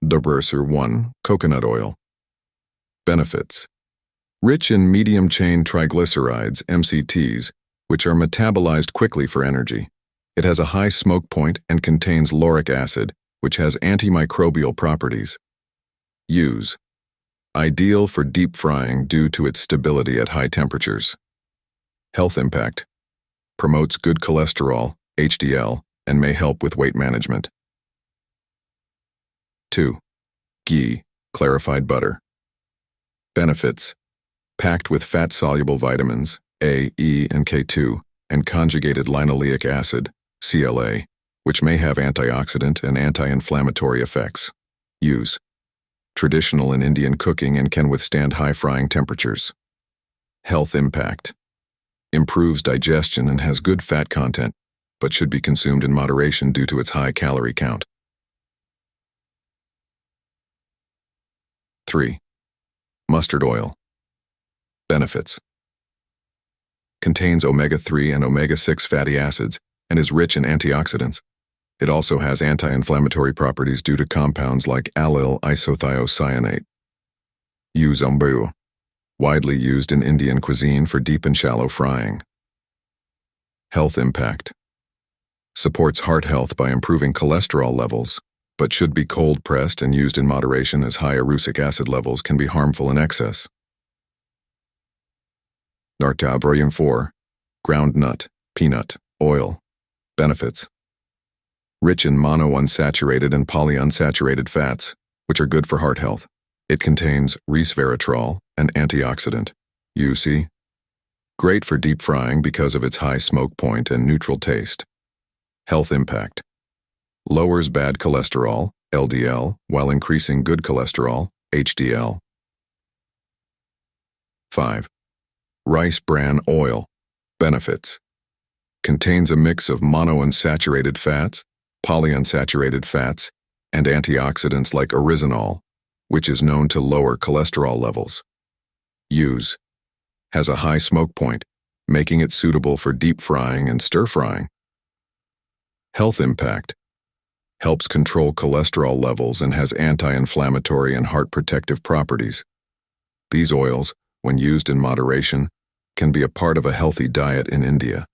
Doburser 1. Coconut oil. Benefits. Rich in medium-chain triglycerides, MCTs, which are metabolized quickly for energy. It has a high smoke point and contains lauric acid, which has antimicrobial properties. Use. Ideal for deep frying due to its stability at high temperatures. Health impact. Promotes good cholesterol, HDL, and may help with weight management. 2. Ghee, clarified butter. Benefits. Packed with fat-soluble vitamins, A, E, and K2, and conjugated linoleic acid, CLA, which may have antioxidant and anti-inflammatory effects. Use. Traditional in Indian cooking and can withstand high frying temperatures. Health impact. Improves digestion and has good fat content, but should be consumed in moderation due to its high calorie count. 3. Mustard oil. Benefits. Contains omega-3 and omega-6 fatty acids and is rich in antioxidants. It also has anti-inflammatory properties due to compounds like allyl isothiocyanate. Use ombu. Widely used in Indian cuisine for deep and shallow frying. Health impact. Supports heart health by improving cholesterol levels, but should be cold-pressed and used in moderation as high erucic acid levels can be harmful in excess. Nartabrium 4. Ground nut, peanut, oil. Benefits. Rich in monounsaturated and polyunsaturated fats, which are good for heart health. It contains resveratrol, an antioxidant. UC. Great for deep frying because of its high smoke point and neutral taste. Health impact. Lowers bad cholesterol, LDL, while increasing good cholesterol, HDL. 5. Rice bran oil. Benefits. Contains a mix of monounsaturated fats, polyunsaturated fats, and antioxidants like oryzanol, which is known to lower cholesterol levels. Use. Has a high smoke point, making it suitable for deep frying and stir frying. Health impact. Helps control cholesterol levels and has anti-inflammatory and heart protective properties. These oils, when used in moderation, can be a part of a healthy diet in India.